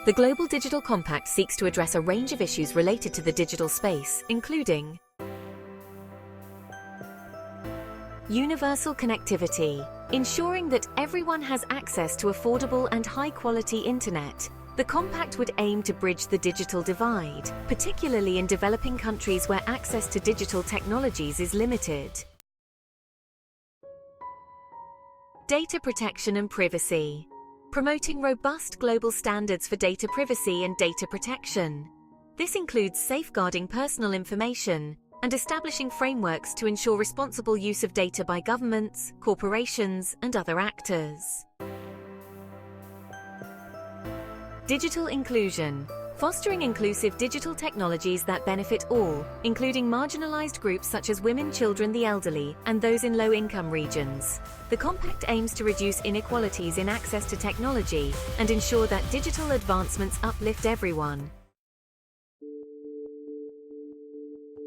The Global Digital Compact seeks to address a range of issues related to the digital space, including universal connectivity, ensuring that everyone has access to affordable and high-quality internet. The compact would aim to bridge the digital divide, particularly in developing countries where access to digital technologies is limited. Data protection and privacy, promoting robust global standards for data privacy and data protection. This includes safeguarding personal information and establishing frameworks to ensure responsible use of data by governments, corporations, and other actors. Digital inclusion, fostering inclusive digital technologies that benefit all, including marginalized groups such as women, children, the elderly, and those in low-income regions. The compact aims to reduce inequalities in access to technology and ensure that digital advancements uplift everyone.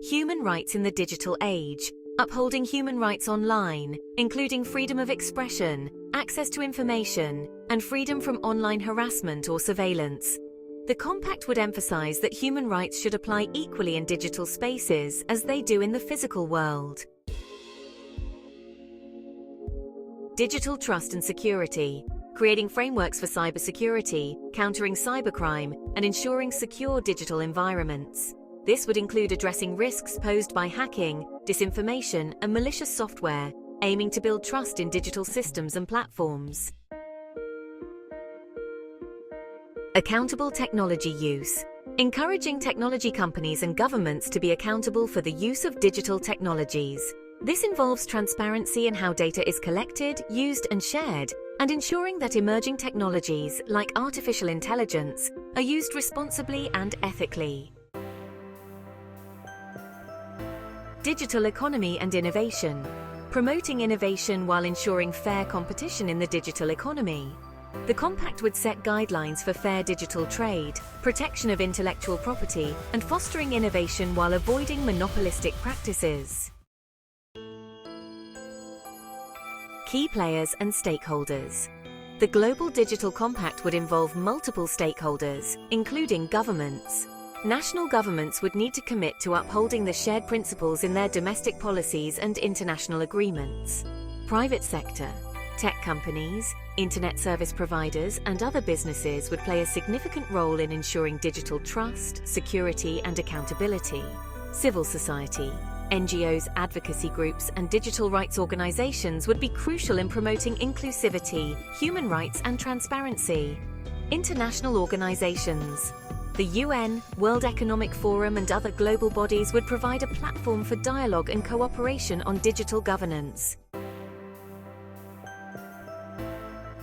Human rights in the digital age, upholding human rights online, including freedom of expression, access to information, and freedom from online harassment or surveillance. The compact would emphasize that human rights should apply equally in digital spaces as they do in the physical world. Digital trust and security, creating frameworks for cybersecurity, countering cybercrime, and ensuring secure digital environments. This would include addressing risks posed by hacking, disinformation, and malicious software, aiming to build trust in digital systems and platforms. Accountable technology use, encouraging technology companies and governments to be accountable for the use of digital technologies. This involves transparency in how data is collected, used, and shared, and ensuring that emerging technologies, like artificial intelligence, are used responsibly and ethically. Digital economy and innovation, promoting innovation while ensuring fair competition in the digital economy. The compact would set guidelines for fair digital trade, protection of intellectual property, and fostering innovation while avoiding monopolistic practices. Key players and stakeholders. The Global Digital Compact would involve multiple stakeholders, including governments. National governments would need to commit to upholding the shared principles in their domestic policies and international agreements. Private sector, tech companies, internet service providers, and other businesses would play a significant role in ensuring digital trust, security, and accountability. Civil society, NGOs, advocacy groups, and digital rights organizations would be crucial in promoting inclusivity, human rights, and transparency. International organizations. The UN, World Economic Forum, and other global bodies would provide a platform for dialogue and cooperation on digital governance.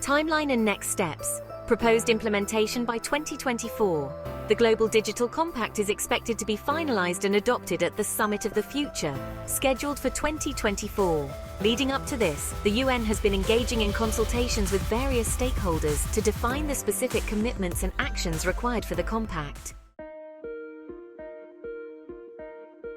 Timeline and next steps. Proposed implementation by 2024. The Global Digital Compact is expected to be finalized and adopted at the Summit of the Future, scheduled for 2024. Leading up to this, the UN has been engaging in consultations with various stakeholders to define the specific commitments and actions required for the compact.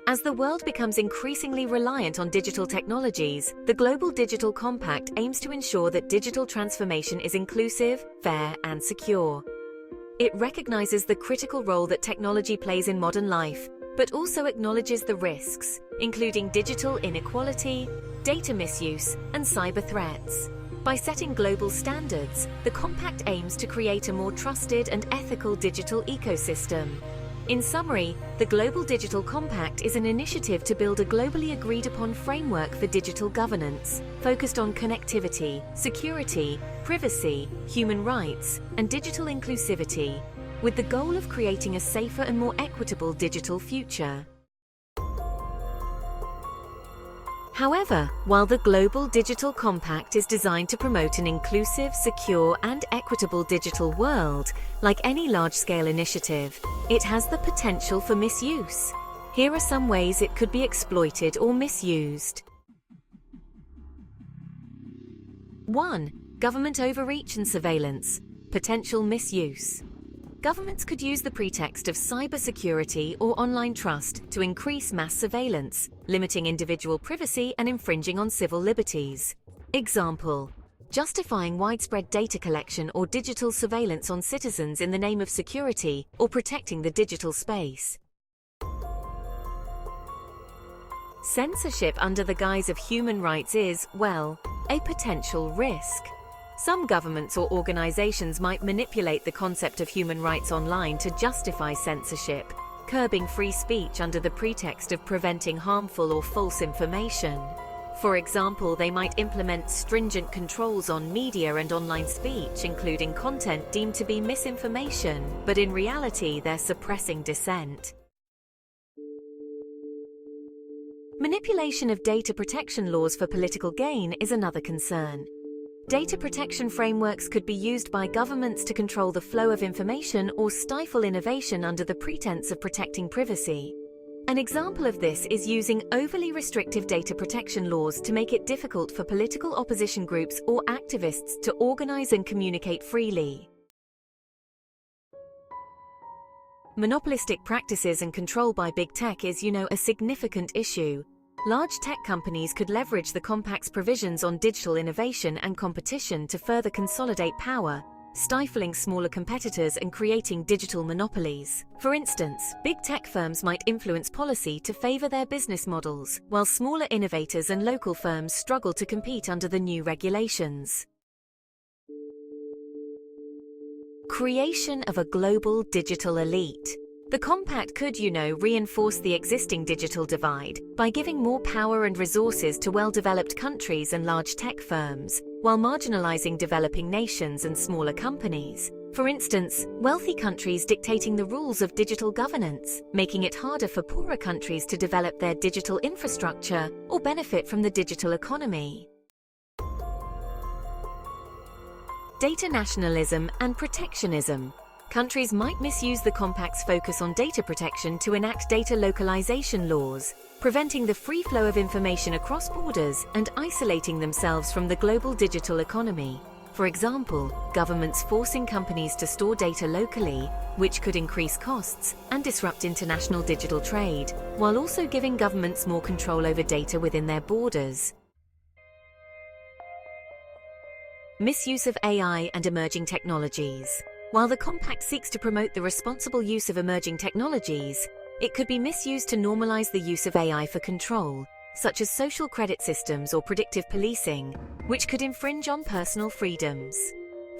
As the world becomes increasingly reliant on digital technologies, the Global Digital Compact aims to ensure that digital transformation is inclusive, fair, and secure. It recognizes the critical role that technology plays in modern life, but also acknowledges the risks, including digital inequality, data misuse, and cyber threats. By setting global standards, the Compact aims to create a more trusted and ethical digital ecosystem. In summary, the Global Digital Compact is an initiative to build a globally agreed-upon framework for digital governance, focused on connectivity, security, privacy, human rights, and digital inclusivity, with the goal of creating a safer and more equitable digital future. However, while the Global Digital Compact is designed to promote an inclusive, secure, and equitable digital world, like any large-scale initiative, it has the potential for misuse. Here are some ways it could be exploited or misused. 1. Government overreach and surveillance. Potential misuse. Governments could use the pretext of cybersecurity or online trust to increase mass surveillance, limiting individual privacy and infringing on civil liberties. Example: justifying widespread data collection or digital surveillance on citizens in the name of security or protecting the digital space. Censorship under the guise of human rights is, well, a potential risk. Some governments or organizations might manipulate the concept of human rights online to justify censorship, curbing free speech under the pretext of preventing harmful or false information. For example, they might implement stringent controls on media and online speech, including content deemed to be misinformation, but in reality they're suppressing dissent. Manipulation of data protection laws for political gain is another concern. Data protection frameworks could be used by governments to control the flow of information or stifle innovation under the pretense of protecting privacy. An example of this is using overly restrictive data protection laws to make it difficult for political opposition groups or activists to organize and communicate freely. Monopolistic practices and control by big tech is, a significant issue. Large tech companies could leverage the Compact's provisions on digital innovation and competition to further consolidate power, stifling smaller competitors and creating digital monopolies. For instance, big tech firms might influence policy to favor their business models, while smaller innovators and local firms struggle to compete under the new regulations. Creation of a global digital elite. The Compact could, reinforce the existing digital divide by giving more power and resources to well-developed countries and large tech firms, while marginalizing developing nations and smaller companies. For instance, wealthy countries dictating the rules of digital governance, making it harder for poorer countries to develop their digital infrastructure or benefit from the digital economy. Data nationalism and protectionism. Countries might misuse the Compact's focus on data protection to enact data localization laws, preventing the free flow of information across borders and isolating themselves from the global digital economy. For example, governments forcing companies to store data locally, which could increase costs and disrupt international digital trade, while also giving governments more control over data within their borders. Misuse of AI and emerging technologies. While the Compact seeks to promote the responsible use of emerging technologies, it could be misused to normalize the use of AI for control, such as social credit systems or predictive policing, which could infringe on personal freedoms.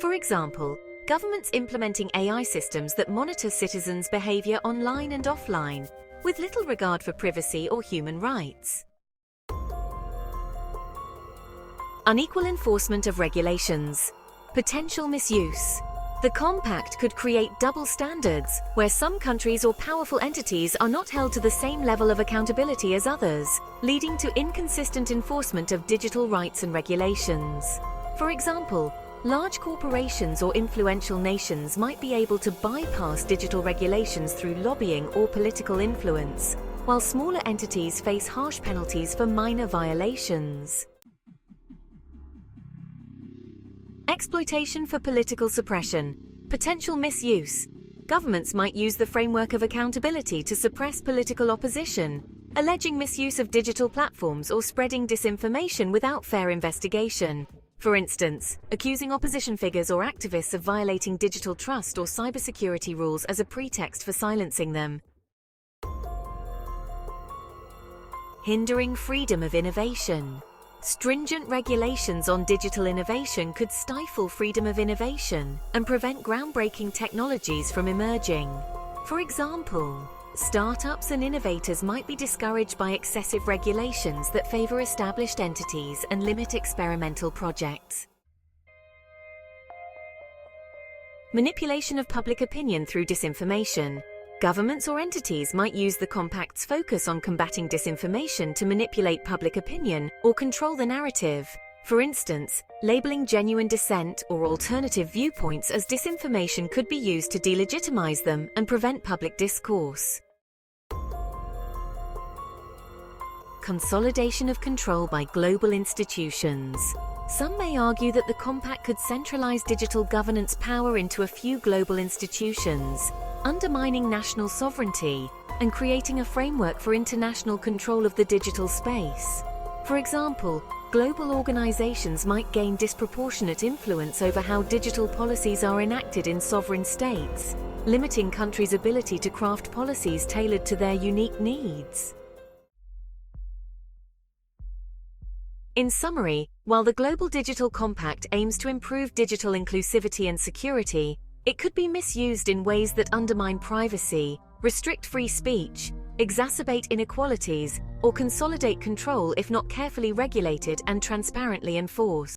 For example, governments implementing AI systems that monitor citizens' behavior online and offline, with little regard for privacy or human rights. Unequal enforcement of regulations. Potential misuse. The Compact could create double standards, where some countries or powerful entities are not held to the same level of accountability as others, leading to inconsistent enforcement of digital rights and regulations. For example, large corporations or influential nations might be able to bypass digital regulations through lobbying or political influence, while smaller entities face harsh penalties for minor violations. Exploitation for political suppression. Potential misuse. Governments might use the framework of accountability to suppress political opposition, alleging misuse of digital platforms or spreading disinformation without fair investigation. For instance, accusing opposition figures or activists of violating digital trust or cybersecurity rules as a pretext for silencing them. Hindering freedom of innovation. Stringent regulations on digital innovation could stifle freedom of innovation and prevent groundbreaking technologies from emerging. For example, startups and innovators might be discouraged by excessive regulations that favor established entities and limit experimental projects. Manipulation of public opinion through disinformation. Governments or entities might use the Compact's focus on combating disinformation to manipulate public opinion or control the narrative. For instance, labeling genuine dissent or alternative viewpoints as disinformation could be used to delegitimize them and prevent public discourse. Consolidation of control by global institutions. Some may argue that the Compact could centralize digital governance power into a few global institutions, undermining national sovereignty and creating a framework for international control of the digital space. For example, global organizations might gain disproportionate influence over how digital policies are enacted in sovereign states, limiting countries' ability to craft policies tailored to their unique needs. In summary, while the Global Digital Compact aims to improve digital inclusivity and security, it could be misused in ways that undermine privacy, restrict free speech, exacerbate inequalities, or consolidate control if not carefully regulated and transparently enforced.